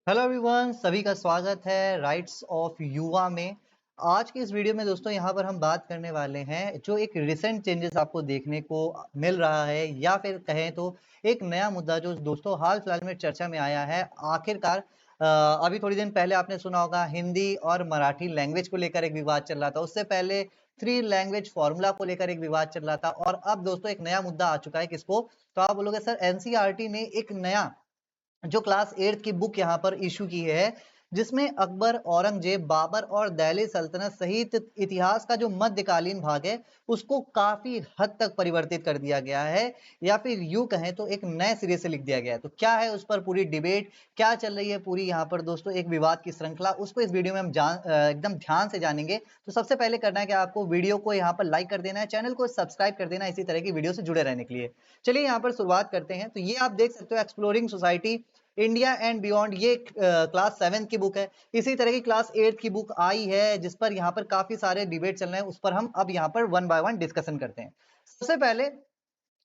Hello everyone, सभी का स्वागत है राइट्स ऑफ युवा में। आज की इस वीडियो में दोस्तों यहाँ पर हम बात करने वाले हैं जो एक रिसेंट चेंजेस आपको देखने को मिल रहा है, या फिर कहें तो एक नया मुद्दा जो दोस्तों हाल फिलहाल में चर्चा में आया है। आखिरकार अभी थोड़ी दिन पहले आपने सुना होगा, हिंदी और मराठी लैंग्वेज को लेकर एक विवाद चल रहा था। उससे पहले थ्री लैंग्वेज फॉर्मूला को लेकर एक विवाद चल रहा था, और अब दोस्तों एक नया मुद्दा आ चुका है। किसको? तो आप बोलोगे सर, एनसीईआरटी ने एक नया जो क्लास 8th की बुक यहाँ पर इशू की है, जिसमें अकबर, औरंगजेब, बाबर और दिल्ली सल्तनत सहित इतिहास का जो मध्यकालीन भाग है उसको काफी हद तक परिवर्तित कर दिया गया है, या फिर यूं कहें तो एक नए सिरे से लिख दिया गया है। तो क्या है उस पर पूरी डिबेट, क्या चल रही है पूरी यहाँ पर दोस्तों एक विवाद की श्रृंखला, उसको इस वीडियो में हम एकदम ध्यान से जानेंगे। तो सबसे पहले करना है कि आपको वीडियो को यहाँ पर लाइक कर देना है, चैनल को सब्सक्राइब कर देना है इसी तरह की वीडियो से जुड़े रहने के लिए। चलिए यहाँ पर शुरुआत करते हैं। तो ये आप देख सकते हो, exploring society India and beyond, ये क्लास 7 की बुक है। इसी तरह की क्लास 8 की बुक आई है जिस पर यहाँ पर काफी सारे डिबेट चल रहे हैं, उस पर हम अब यहाँ पर वन बाय वन डिस्कशन करते हैं। सबसे पहले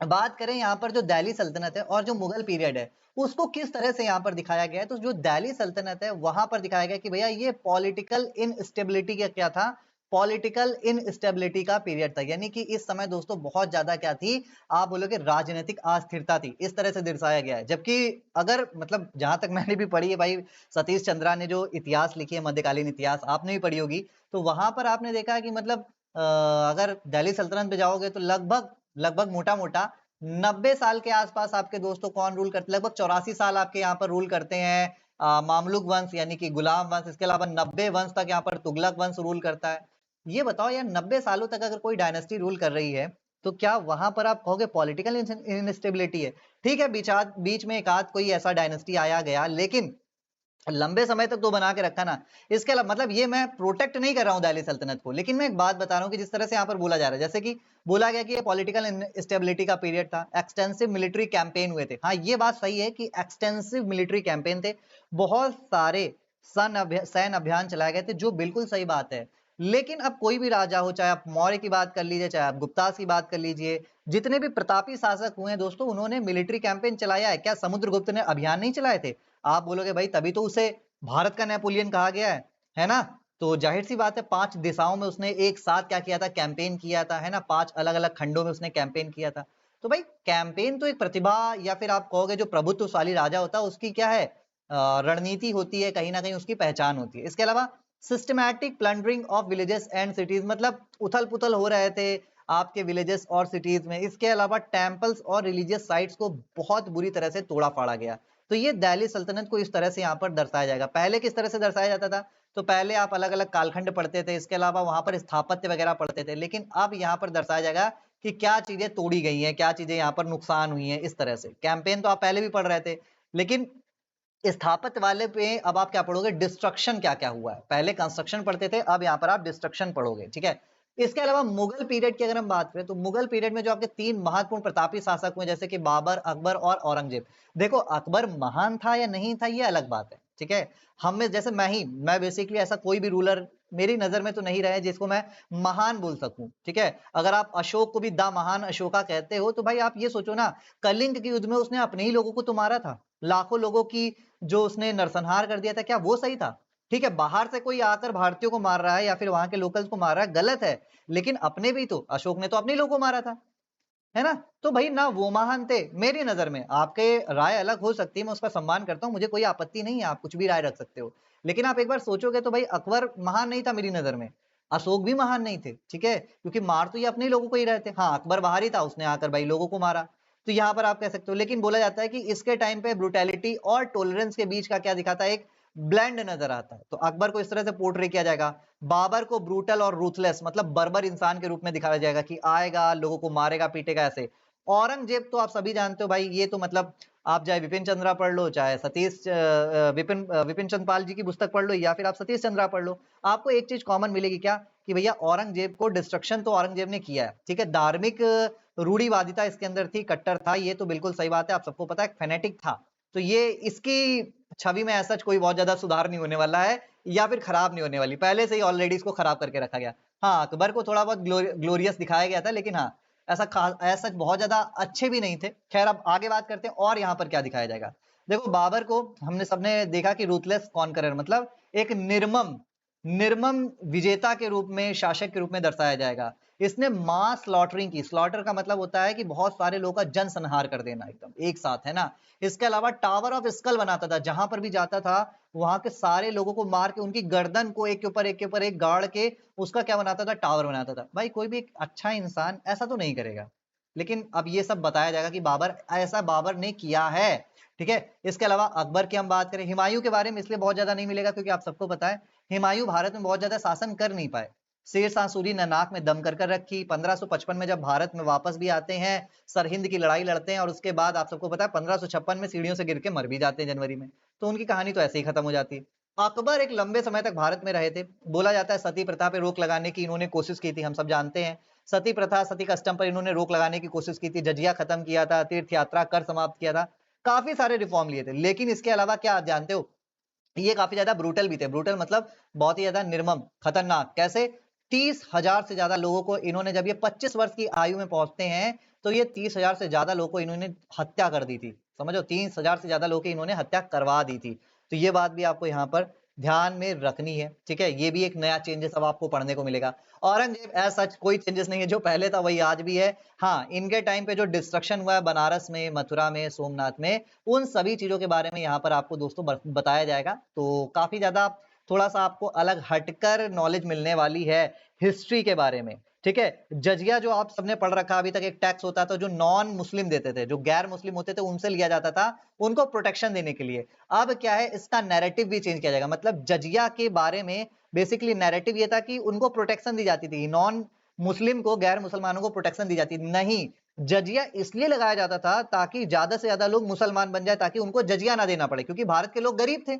बात करें यहाँ पर जो दिल्ली सल्तनत है और जो मुगल पीरियड है उसको किस तरह से यहाँ पर दिखाया गया है। तो जो दिल्ली सल्तनत है वहां पर दिखाया गया कि भैया ये पॉलिटिकल इनस्टेबिलिटी का क्या था, पॉलिटिकल इनस्टेबिलिटी का पीरियड था। यानी कि इस समय दोस्तों बहुत ज्यादा क्या थी, आप बोलोगे राजनीतिक अस्थिरता थी, इस तरह से दर्शाया गया है। जबकि अगर मतलब जहां तक मैंने भी पढ़ी है भाई, सतीश चंद्रा ने जो इतिहास लिखी है, मध्यकालीन इतिहास आपने भी पढ़ी होगी, तो वहां पर आपने देखा है कि मतलब अगर दिल्ली सल्तनत पे जाओगे तो लगभग लगभग मोटा मोटा 90 साल के आसपास आपके दोस्तों कौन रूल करते, लगभग 84 साल आपके यहाँ पर रूल करते हैं मामलुक वंश यानी कि गुलाम वंश। इसके अलावा 90 वंश तक यहाँ पर तुगलक वंश रूल करता है। ये बताओ यार, 90 सालों तक अगर कोई डायनेस्टी रूल कर रही है तो क्या वहां पर आप कहोगे पॉलिटिकल इंस्टेबिलिटी है? ठीक है, बीच में एक आध कोई ऐसा डायनेस्टी आया गया, लेकिन लंबे समय तक तो बना के रखा ना। इसके अलावा मतलब ये मैं प्रोटेक्ट नहीं कर रहा हूँ दिल्ली सल्तनत को, लेकिन मैं एक बात बता रहा हूँ कि जिस तरह से यहाँ पर बोला जा रहा है, जैसे कि बोला गया कि ये पॉलिटिकल स्टेबिलिटी का पीरियड था, एक्सटेंसिव मिलिट्री कैंपेन हुए थे। हाँ, ये बात सही है कि एक्सटेंसिव मिलिट्री कैंपेन थे, बहुत सारे सैन्य अभियान चलाए गए थे, जो बिल्कुल सही बात है। लेकिन अब कोई भी राजा हो, चाहे आप मौर्य की बात कर लीजिए, चाहे आप गुप्तास की बात कर लीजिए, जितने भी प्रतापी शासक हुए हैं दोस्तों, उन्होंने मिलिट्री कैंपेन चलाया है। क्या समुद्रगुप्त ने अभियान नहीं चलाए थे? आप बोलोगे भाई तभी तो उसे भारत का नेपोलियन कहा गया है ना? तो जाहिर सी बात है, 5 दिशाओं में उसने एक साथ क्या किया था, कैंपेन किया था, है ना? 5 अलग-अलग खंडों में उसने कैंपेन किया था। तो भाई कैंपेन तो एक प्रतिभा, या फिर आप कहोगे जो प्रभुत्वशाली राजा होता है उसकी क्या है, रणनीति होती है, कहीं ना कहीं उसकी पहचान होती है। इसके अलावा systematic plundering of villages and cities, मतलब उथल पुथल हो रहे थे आपके विलेजेस और सिटीज में। इसके अलावा टेम्पल्स और रिलीजियस साइट्स को बहुत बुरी तरह से तोड़ा फाड़ा गया। तो ये दिल्ली सल्तनत को इस तरह से यहाँ पर दर्शाया जाएगा। पहले किस तरह से दर्शाया जाता था? तो पहले आप अलग अलग कालखंड पढ़ते थे, इसके अलावा वहां पर स्थापत्य वगैरह पढ़ते थे, लेकिन अब यहाँ पर दर्शाया जाएगा कि क्या चीजें तोड़ी गई हैं, क्या चीजें यहाँ पर नुकसान हुई हैं। इस तरह से कैंपेन तो आप पहले भी पढ़ रहे थे, लेकिन स्थापत्य वाले पे अब आप क्या पढ़ोगे, डिस्ट्रक्शन क्या क्या हुआ है। पहले कंस्ट्रक्शन पढ़ते थे, अब यहाँ पर आप डिस्ट्रक्शन पढ़ोगे, ठीक है। इसके अलावा मुगल पीरियड की अगर हम बात करें तो मुगल पीरियड में जो आपके 3 महत्वपूर्ण प्रतापी शासक हुए, जैसे कि बाबर, अकबर और औरंगजेब। देखो, अकबर महान था या नहीं था ये अलग बात है, ठीक है। हम में जैसे मैं बेसिकली ऐसा कोई भी रूलर मेरी नजर में तो नहीं रहे जिसको मैं महान बोल सकूं, ठीक है। अगर आप अशोक को भी द महान अशोका कहते हो, तो भाई आप ये सोचो ना, कलिंग के युद्ध में उसने अपने ही लोगों को तो मारा था, लाखों लोगों की जो उसने नरसंहार कर दिया था, क्या वो सही था? ठीक है, बाहर से कोई आकर भारतीयों को मार रहा है या फिर वहां के लोकल्स को मार रहा है, गलत है। लेकिन अपने भी तो अशोक ने तो अपने लोगों को मारा था, है ना? तो भाई ना वो महान थे मेरी नजर में। आपके राय अलग हो सकती है, मैं उसका सम्मान करता हूँ, मुझे कोई आपत्ति नहीं है, आप कुछ भी राय रख सकते हो। लेकिन आप एक बार सोचोगे तो भाई अकबर महान नहीं था मेरी नजर में, अशोक भी महान नहीं थे, ठीक है, क्योंकि मार तो ये अपने लोगों को ही रहे थे। हाँ, अकबर बाहर ही था, उसने आकर भाई लोगों को मारा। तो यहाँ पर आप कह सकते हो, लेकिन बोला जाता है कि इसके टाइम पे ब्रुटैलिटी और टॉलरेंस के बीच का क्या दिखाता है, एक ब्लेंड नजर आता है। तो अकबर को इस तरह से पोर्ट्रे किया जाएगा, बाबर को ब्रूटल और रूथलेस, मतलब बर्बर इंसान के रूप में दिखाया जाएगा कि आएगा लोगों को मारेगा पीटेगा ऐसे। औरंगजेब तो आप सभी जानते हो भाई, ये तो मतलब आप चाहे विपिन चंद्रा पढ़ लो, चाहे विपिन चंद्रपाल जी की पुस्तक पढ़ लो, या फिर आप सतीश चंद्रा पढ़ लो, आपको एक चीज कॉमन मिलेगी क्या, कि भैया औरंगजेब को डिस्ट्रक्शन तो औरंगजेब ने किया है, ठीक है। धार्मिक रूढ़िवादिता इसके अंदर थी, कट्टर था, ये तो बिल्कुल सही बात है, आप सबको पता है, फेनेटिक था। तो ये इसकी छवि में ऐसा कोई बहुत ज्यादा सुधार नहीं होने वाला है, या फिर खराब नहीं होने वाली, पहले से ही ऑलरेडी इसको खराब करके रखा गया। हाँ, अकबर को थोड़ा बहुत ग्लोरियस दिखाया गया था, लेकिन हाँ, ऐसा बहुत ज्यादा अच्छे भी नहीं थे। खैर, अब आगे बात करते हैं और यहाँ पर क्या दिखाया जाएगा। देखो बाबर को हमने सबने देखा कि रूथलेस कॉन्करर, मतलब एक निर्मम निर्मम विजेता के रूप में, शासक के रूप में दर्शाया जाएगा। इसने मास स्लॉटरिंग की, स्लॉटर का मतलब होता है कि बहुत सारे लोगों का जन संहार कर देना एकदम एक साथ, है ना। इसके अलावा टावर ऑफ स्कल बनाता था, जहां पर भी जाता था वहां के सारे लोगों को मार के उनकी गर्दन को एक के ऊपर एक के ऊपर एक गाड़ के उसका क्या बनाता था, टावर बनाता था। भाई कोई भी एक अच्छा इंसान ऐसा तो नहीं करेगा, लेकिन अब ये सब बताया जाएगा कि बाबर ने किया है। ठीक है, इसके अलावा अकबर की हम बात करें, हुमायूं के बारे में इसलिए बहुत ज्यादा नहीं मिलेगा क्योंकि आप सबको पता है हुमायूं भारत में बहुत ज्यादा शासन कर नहीं पाए। शेर शाह सूरी ने नाक में दम कर कर रखी। 1555 में जब भारत में वापस भी आते हैं, सरहिंद की लड़ाई लड़ते हैं, और उसके बाद आप सबको पता है 1556 में सीढ़ियों से गिर के मर भी जाते हैं जनवरी में। तो उनकी कहानी तो ऐसे ही खत्म हो जाती है। अकबर एक लंबे समय तक भारत में रहे थे। बोला जाता है सती प्रथा पे रोक लगाने की इन्होंने कोशिश की थी, हम सब जानते हैं। सती प्रथा, सती कस्टम पर इन्होंने रोक लगाने की कोशिश की थी, जजिया खत्म किया था, तीर्थ यात्रा कर समाप्त किया था, काफी सारे रिफॉर्म लिए थे। लेकिन इसके अलावा क्या आप जानते हो, ये काफी ज्यादा ब्रूटल भी थे। ब्रूटल मतलब बहुत ही ज्यादा निर्मम, खतरनाक। कैसे? 30,000 से ज्यादा लोगों को इन्होंने, जब ये 25 वर्ष की आयु में पहुंचते हैं तो ये 30,000 से ज्यादा लोगों को इन्होंने हत्या कर दी थी। समझो, 30,000 से ज्यादा लोगों की इन्होंने हत्या करवा दी थी। तो ये बात भी आपको यहाँ पर ध्यान में रखनी है। ठीक है, ये भी एक नया चेंजेस अब आपको पढ़ने को मिलेगा। औरंगजेब एज सच कोई चेंजेस नहीं है, जो पहले था वही आज भी है। हाँ, इनके टाइम पे जो डिस्ट्रक्शन हुआ है बनारस में, मथुरा में, सोमनाथ में, उन सभी चीजों के बारे में यहाँ पर आपको दोस्तों बताया जाएगा। तो काफी ज्यादा थोड़ा सा आपको अलग हटकर नॉलेज मिलने वाली है हिस्ट्री के बारे में। ठीक है, जजिया जो आप सबने पढ़ रखा अभी तक, एक टैक्स होता था जो नॉन मुस्लिम देते थे, जो गैर मुस्लिम होते थे उनसे लिया जाता था, उनको प्रोटेक्शन देने के लिए। अब क्या है, इसका नैरेटिव भी चेंज किया जाएगा। मतलब जजिया के बारे में बेसिकली नैरेटिव ये था कि उनको प्रोटेक्शन दी जाती थी, नॉन मुस्लिम को, गैर मुसलमानों को प्रोटेक्शन दी जाती नहीं। जजिया इसलिए लगाया जाता था ताकि ज्यादा से ज्यादा लोग मुसलमान बन जाए, ताकि उनको जजिया ना देना पड़े, क्योंकि भारत के लोग गरीब थे,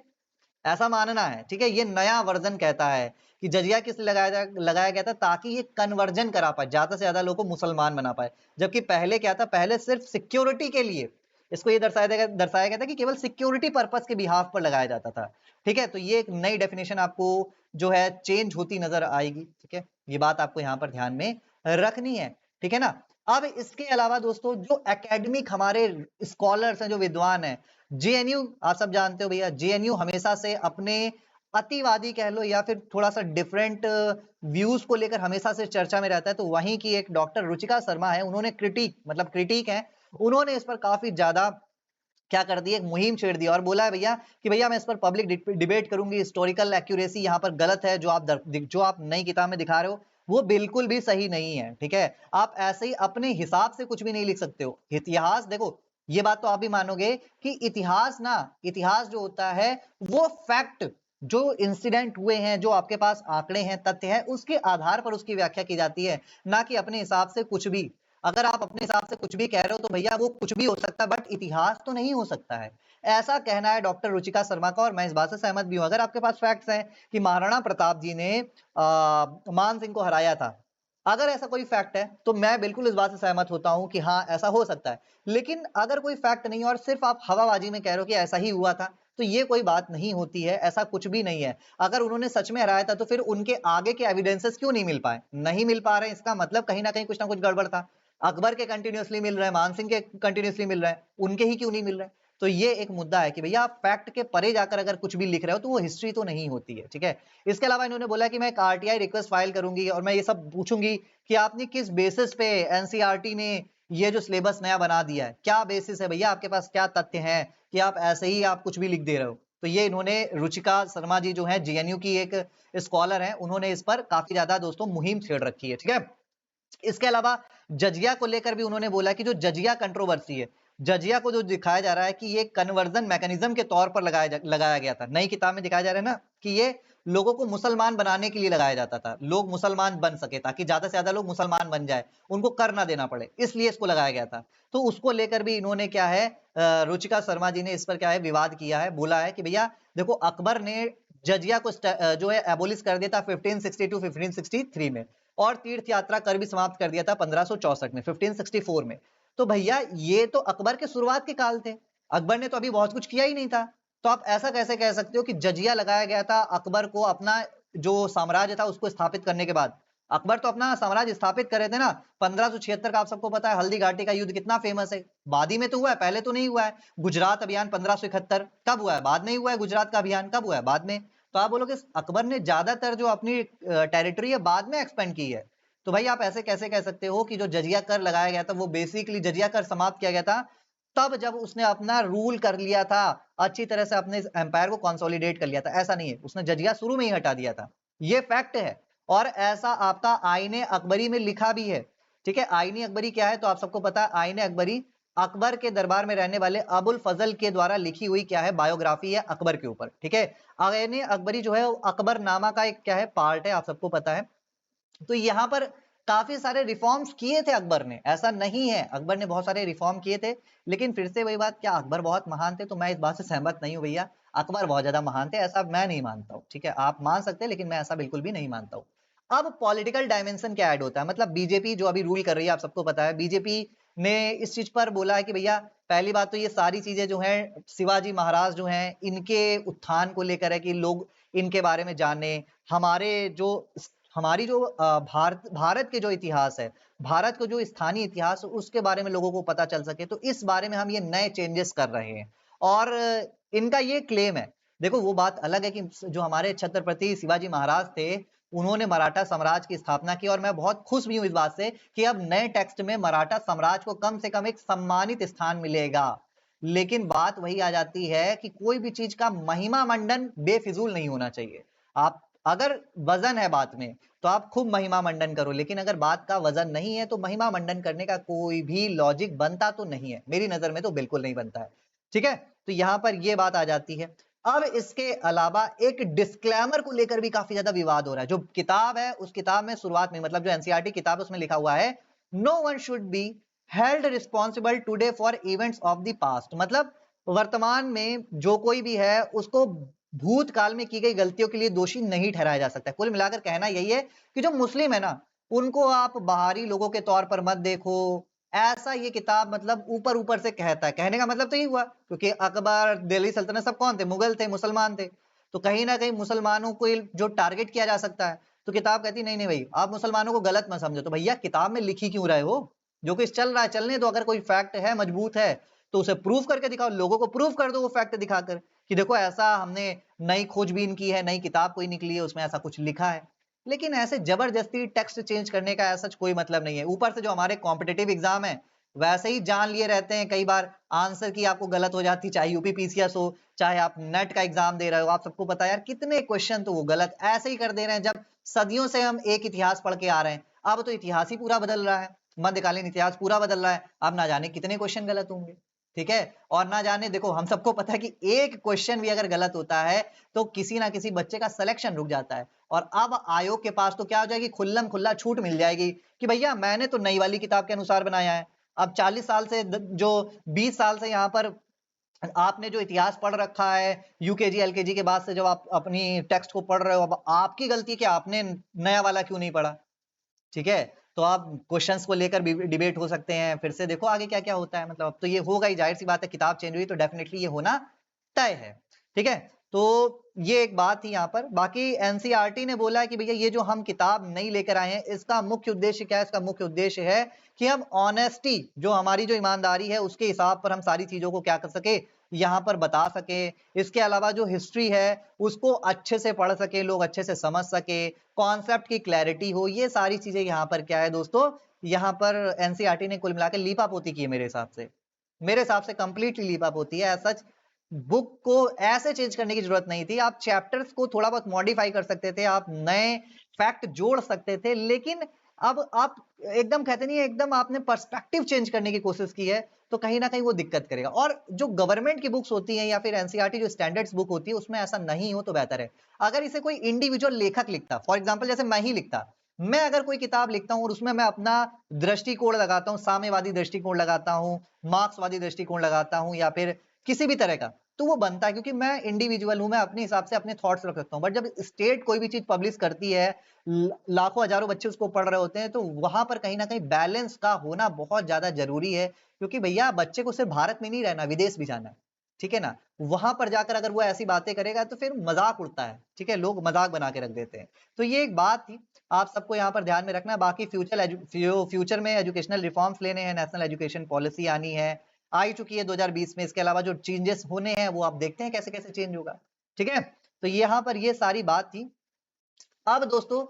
ऐसा मानना है। ठीक है, ये नया वर्जन कहता है कि जजिया किस लिए लगाया गया था, ताकि ये कन्वर्जन करा पाए, ज्यादा से ज्यादा लोगों को मुसलमान बना पाए। जबकि पहले क्या था, पहले सिर्फ सिक्योरिटी के लिए इसको ये दर्शाया गया था कि केवल सिक्योरिटी पर्पस के बिहाफ पर लगाया जाता था। ठीक है, तो ये एक नई डेफिनेशन आपको जो है चेंज होती नजर आएगी। ठीक है, ये बात आपको यहाँ पर ध्यान में रखनी है। ठीक है ना। अब इसके अलावा दोस्तों जो एकेडमिक हमारे स्कॉलर्स हैं, जो विद्वान हैं, जेएनयू आप सब जानते हो भैया, जेएनयू हमेशा से अपने अतिवादी कह लो या फिर थोड़ा सा डिफरेंट व्यूज को लेकर हमेशा से चर्चा में रहता है। तो वहीं की एक डॉक्टर रुचिका शर्मा है, उन्होंने क्रिटिक है, उन्होंने इस पर काफी ज्यादा क्या कर दी, एक मुहिम छेड़ दी और बोला है भैया कि भैया मैं इस पर पब्लिक डिबेट करूंगी, हिस्टोरिकल एक्यूरेसी यहाँ पर गलत है, जो आप नई किताब में दिखा रहे हो वो बिल्कुल भी सही नहीं है। ठीक है, आप ऐसे ही अपने हिसाब से कुछ भी नहीं लिख सकते हो। इतिहास देखो, ये बात तो आप भी मानोगे कि इतिहास जो होता है वो फैक्ट, जो इंसिडेंट हुए हैं, जो आपके पास आंकड़े हैं, तथ्य हैं, उसके आधार पर उसकी व्याख्या की जाती है, ना कि अपने हिसाब से कुछ भी। अगर आप अपने हिसाब से कुछ भी कह रहे हो तो भैया वो कुछ भी हो सकता है, बट इतिहास तो नहीं हो सकता है। ऐसा कहना है डॉक्टर रुचिका शर्मा का, और मैं इस बात से सहमत भी हूं। अगर आपके पास फैक्ट्स हैं कि महाराणा प्रताप जी ने मान सिंह को हराया था, अगर ऐसा कोई फैक्ट है तो मैं बिल्कुल इस बात से सहमत होता हूं कि हाँ ऐसा हो सकता है। लेकिन अगर कोई फैक्ट नहीं है और सिर्फ आप हवाबाजी में कह रहे हो कि ऐसा ही हुआ था, तो ये कोई बात नहीं होती है, ऐसा कुछ भी नहीं है। अगर उन्होंने सच में हराया था तो फिर उनके आगे के एविडेंसेस क्यों नहीं मिल पाए? नहीं मिल पा रहे, इसका मतलब कहीं ना कहीं कुछ ना कुछ गड़बड़ था। अकबर के कंटिन्यूअसली मिल रहे हैं, मानसिंह के कंटिन्यूअसली मिल रहे हैं, उनके ही क्यों नहीं मिल रहे? तो ये एक मुद्दा है कि भैया आप फैक्ट के परे जाकर अगर कुछ भी लिख रहे हो तो वो हिस्ट्री तो नहीं होती है। ठीक है, इसके अलावा इन्होंने बोला कि मैं एक आरटीआई रिक्वेस्ट फाइल करूंगी और मैं ये सब पूछूंगी कि आपने किस बेसिस पे एनसीईआरटी ने ये जो सिलेबस नया बना दिया है, क्या बेसिस है भैया, आपके पास क्या तथ्य हैं कि आप ऐसे ही आप कुछ भी लिख दे रहे हो? तो ये इन्होंने, रुचिका शर्मा जी जो है जेएनयू की एक स्कॉलर है, उन्होंने इस पर काफी ज्यादा दोस्तों मुहिम छेड़ रखी है। ठीक है, इसके अलावा जजिया को लेकर भी उन्होंने बोला कि जो जजिया कंट्रोवर्सी है, जजिया को जो दिखाया जा रहा है कि ये कन्वर्जन मैकेनिज्म के तौर पर लगाया गया था। नई किताब में दिखाया जा रहा है ना कि ये लोगों को मुसलमान बनाने के लिए लगाया जाता था, लोग मुसलमान बन सके, ताकि ज्यादा से ज्यादा लोग मुसलमान बन जाए, उनको कर ना देना पड़े, इसलिए इसको लगाया गया था। तो उसको लेकर भी इन्होंने क्या है, रुचिका शर्मा जी ने इस पर क्या है विवाद किया है। बोला है कि भैया देखो, अकबर ने जजिया को जो है एबोलिश कर दिया था 1562 1563 में, और तीर्थ यात्रा कर भी समाप्त कर दिया था 1564 में, 1564 में। तो भैया ये तो अकबर के शुरुआत के काल थे, अकबर ने तो अभी बहुत कुछ किया ही नहीं था। तो आप ऐसा कैसे कह सकते हो कि जजिया लगाया गया था अकबर को अपना जो साम्राज्य था उसको स्थापित करने के बाद? अकबर तो अपना साम्राज्य स्थापित कर रहे थे ना। 1576 का आप सबको पता है, हल्दी घाटी का युद्ध कितना फेमस है। बाद ही में तो हुआ है, पहले तो नहीं हुआ है। गुजरात अभियान 1571 कब हुआ है? बाद में ही हुआ है। गुजरात का अभियान कब हुआ है? बाद में। तो आप बोलोगे अकबर ने ज्यादातर जो अपनी टेरिटरी है बाद में एक्सपेंड की है। तो भाई आप ऐसे कैसे कह सकते हो कि जो जजिया कर लगाया गया था वो बेसिकली जजिया कर समाप्त किया गया था तब जब उसने अपना रूल कर लिया था, अच्छी तरह से अपने एम्पायर को कंसोलिडेट कर लिया था? ऐसा नहीं है, उसने जजिया शुरू में ही हटा दिया था। ये फैक्ट है और ऐसा आपका आईने अकबरी में लिखा भी है। ठीक है, आईने अकबरी क्या है तो आप सबको पता है। आईने अकबरी अकबर के दरबार में रहने वाले अबुल फजल के द्वारा लिखी हुई क्या है, बायोग्राफी है अकबर के ऊपर। ठीक है, आईने अकबरी जो है अकबर नामा का एक क्या है, पार्ट है, आप सबको पता है। तो यहाँ पर काफी सारे रिफॉर्म्स किए थे अकबर ने, ऐसा नहीं है, अकबर ने बहुत सारे रिफॉर्म किए थे। लेकिन फिर से वही बात, क्या अकबर बहुत महान थे? तो मैं इस बात से सहमत नहीं हूं भैया। अकबर बहुत ज्यादा महान थे ऐसा मैं नहीं मानता हूँ। ठीक है, आप मान सकते हैं लेकिन मैं ऐसा बिल्कुल भी नहीं मानता हूँ। अब पॉलिटिकल डायमेंशन क्या ऐड होता है, मतलब बीजेपी जो अभी रूल कर रही है, आप सबको पता है, बीजेपी ने इस चीज पर बोला है कि भैया पहली बात तो ये सारी चीजें जो है शिवाजी महाराज जो हैं इनके उत्थान को लेकर है कि लोग इनके बारे में जाने। हमारे जो हमारी जो भारत के जो इतिहास है, भारत को जो स्थानीय इतिहास है, उसके बारे में लोगों को पता चल सके, तो इस बारे में हम ये नए चेंजेस कर रहे हैं। और इनका ये क्लेम है, देखो वो बात अलग है कि जो हमारे छत्रपति शिवाजी महाराज थे उन्होंने मराठा साम्राज्य की स्थापना की और मैं बहुत खुश भी हूं इस बात से कि अब नए टेक्स्ट में मराठा साम्राज्य को कम से कम एक सम्मानित स्थान मिलेगा। लेकिन बात वही आ जाती है कि कोई भी चीज का महिमा मंडन बेफिजूल नहीं होना चाहिए। आप अगर वजन है बात में तो आप खूब महिमा मंडन करो, लेकिन अगर बात का वजन नहीं है तो महिमा मंडन करने का कोई भी लॉजिक बनता तो नहीं है, मेरी नजर में तो बिल्कुल नहीं बनता है। ठीक है, तो यहां पर यह बात आ जाती है। अब इसके अलावा एक डिस्क्लेमर को लेकर भी काफी ज्यादा विवाद हो रहा है। जो किताब है उस किताब में शुरुआत में, मतलब जो एनसीईआरटी किताब है उसमें लिखा हुआ है, no one should be held responsible today for events of the past. मतलब वर्तमान में जो कोई भी है उसको भूतकाल में की गई गलतियों के लिए दोषी नहीं ठहराया जा सकता। कुल मिलाकर कहना यही है कि जो मुस्लिम है ना उनको आप बाहरी लोगों के तौर पर मत देखो। ऐसा ये किताब मतलब ऊपर ऊपर से कहता है। कहने का मतलब तो यही हुआ, क्योंकि अकबर, दिल्ली सल्तनत सब कौन थे? मुगल थे, मुसलमान थे। तो कहीं ना कहीं मुसलमानों को जो टारगेट किया जा सकता है, तो किताब कहती नहीं नहीं भाई आप मुसलमानों को गलत मत समझो। तो भैया किताब में लिखी क्यों रहे हो? जो कुछ चल रहा है चलने दो। अगर कोई फैक्ट है मजबूत है तो उसे प्रूव करके दिखाओ, लोगों को प्रूव कर दो वो फैक्ट दिखाकर कि देखो ऐसा हमने नई खोजबीन की है, नई किताब कोई निकली है, उसमें ऐसा कुछ लिखा है। लेकिन ऐसे जबरदस्ती टेक्स्ट चेंज करने का ऐसा कोई मतलब नहीं है। ऊपर से जो हमारे कॉम्पिटेटिव एग्जाम है वैसे ही जान लिए रहते हैं, कई बार आंसर की आपको गलत हो जाती, चाहे यूपी पीसीएस हो, चाहे आप नेट का एग्जाम दे रहे हो। आप सबको पता है यार कितने क्वेश्चन तो वो गलत ऐसे ही कर दे रहे हैं, जब सदियों से हम एक इतिहास पढ़ के आ रहे हैं। अब तो इतिहास ही पूरा बदल रहा है, मध्यकालीन इतिहास पूरा बदल रहा है। अब ना जाने कितने क्वेश्चन गलत होंगे। ठीक है, और ना जाने, देखो हम सबको पता है कि एक क्वेश्चन भी अगर गलत होता है तो किसी ना किसी बच्चे का सिलेक्शन रुक जाता है। और अब आयोग के पास तो क्या हो जाएगी, खुल्लम खुल्ला छूट मिल जाएगी कि भैया मैंने तो नई वाली किताब के अनुसार बनाया है। अब 40 साल से जो 20 साल से यहाँ पर आपने जो इतिहास पढ़ रखा है, यूकेजी एलकेजी के बाद से जब आप अपनी टेक्स्ट को पढ़ रहे हो, अब आपकी गलती है कि आपने नया वाला क्यों नहीं पढ़ा। ठीक है, तो आप क्वेश्चंस को लेकर डिबेट हो सकते हैं। फिर से देखो आगे क्या क्या होता है। मतलब अब तो ये होगा ही, जाहिर सी बात है, किताब चेंज हुई तो डेफिनेटली ये होना तय है। ठीक है, तो ये एक बात थी यहाँ पर। बाकी एनसीईआरटी ने बोला है कि भैया ये जो हम किताब नहीं लेकर आए हैं इसका मुख्य उद्देश्य क्या है? इसका मुख्य उद्देश्य है कि हम ऑनेस्टी, जो हमारी जो ईमानदारी है उसके हिसाब पर हम सारी चीजों को क्या कर सके, यहाँ पर बता सके। इसके अलावा जो हिस्ट्री है उसको अच्छे से पढ़ सके, लोग अच्छे से समझ सके, कॉन्सेप्ट की क्लैरिटी हो। ये सारी चीजें यहाँ पर क्या है दोस्तों, यहाँ पर एनसीईआरटी ने कुल मिलाकर लीपापोती की है मेरे हिसाब से। मेरे हिसाब से कंप्लीटली लीपापोती है। सच बुक को ऐसे चेंज करने की जरूरत नहीं थी। आप चैप्टर्स को थोड़ा बहुत मॉडिफाई कर सकते थे, आप नए फैक्ट जोड़ सकते थे, लेकिन अब आप एकदम कहते नहीं है, एकदम आपने पर्सपेक्टिव चेंज करने की कोशिश की है, तो कहीं ना कहीं वो दिक्कत करेगा। और जो गवर्नमेंट की बुक्स होती हैं या फिर एनसीईआरटी जो स्टैंडर्ड्स बुक होती है उसमें ऐसा नहीं हो तो बेहतर है। अगर इसे कोई इंडिविजुअल लेखक लिखता, फॉर एग्जाम्पल जैसे मैं ही लिखता, मैं अगर कोई किताब लिखता हूं और उसमें मैं अपना दृष्टिकोण लगाता हूं, साम्यवादी दृष्टिकोण लगाता हूं, मार्क्सवादी दृष्टिकोण लगाता हूं, या फिर किसी भी तरह का, तो वो बनता है, क्योंकि मैं इंडिविजुअल हूं, मैं अपने हिसाब से अपने थॉट्स रख सकता हूं। बट जब स्टेट कोई भी चीज पब्लिश करती है, लाखों हजारों बच्चे उसको पढ़ रहे होते हैं, तो वहां पर कहीं ना कहीं बैलेंस का होना बहुत ज्यादा जरूरी है। क्योंकि भैया बच्चे को सिर्फ भारत में नहीं रहना, विदेश भी जाना है। ठीक है ना, वहां पर जाकर अगर वो ऐसी बातें करेगा तो फिर मजाक उड़ता है, ठीक है, लोग मजाक बना के रख देते हैं। तो ये एक बात थी, आप सबको यहाँ पर ध्यान में रखना है। बाकी फ्यूचर में एजुकेशनल रिफॉर्म्स लेने हैं, नेशनल एजुकेशन पॉलिसी आनी है, आई चुकी है 2020 में। इसके अलावा जो चेंजेस होने हैं वो आप देखते हैं कैसे कैसे चेंज होगा, ठीक है। तो यहाँ पर ये सारी बात थी। अब दोस्तों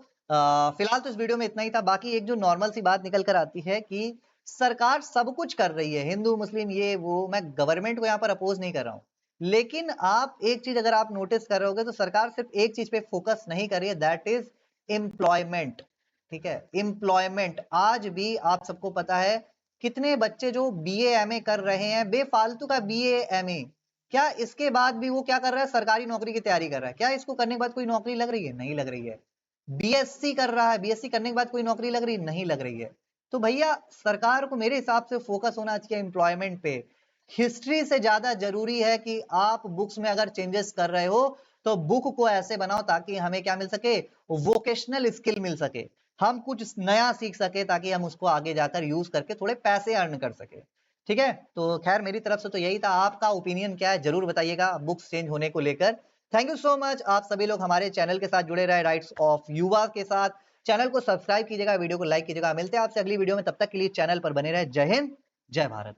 फिलहाल तो इस वीडियो में इतना ही था। बाकी एक जो नॉर्मल सी बात निकल कर आती है कि सरकार सब कुछ कर रही है, हिंदू मुस्लिम ये वो, मैं गवर्नमेंट को यहाँ पर अपोज नहीं कर रहा हूँ, लेकिन आप एक चीज अगर आप नोटिस कर रहे होगे तो सरकार सिर्फ एक चीज पे फोकस नहीं कर रही है, दैट इज एम्प्लॉयमेंट। ठीक है, एम्प्लॉयमेंट। आज भी आप सबको पता है कितने बच्चे जो बीए एमए कर रहे हैं, बेफालतू का बीए एमए, क्या इसके बाद भी वो क्या कर रहा है, सरकारी नौकरी की तैयारी कर रहा है। क्या इसको करने के बाद कोई नौकरी लग रही है? नहीं लग रही है। बीएससी कर रहा है, बीएससी करने के बाद कोई नौकरी लग रही? नहीं लग रही है। तो भैया सरकार को मेरे हिसाब से फोकस होना चाहिए एम्प्लॉयमेंट पे। हिस्ट्री से ज्यादा जरूरी है कि आप बुक्स में अगर चेंजेस कर रहे हो तो बुक को ऐसे बनाओ ताकि हमें क्या मिल सके, वोकेशनल स्किल मिल सके, हम कुछ नया सीख सके ताकि हम उसको आगे जाकर यूज करके थोड़े पैसे अर्न कर सके। ठीक है, तो खैर मेरी तरफ से तो यही था। आपका ओपिनियन क्या है जरूर बताइएगा बुक्स चेंज होने को लेकर। थैंक यू सो मच, आप सभी लोग हमारे चैनल के साथ जुड़े रहे, राइट्स ऑफ युवा के साथ। चैनल को सब्सक्राइब कीजिएगा, वीडियो को लाइक कीजिएगा। मिलते हैं आपसे अगली वीडियो में, तब तक के लिए चैनल पर बने रहे। जय हिंद, जय भारत।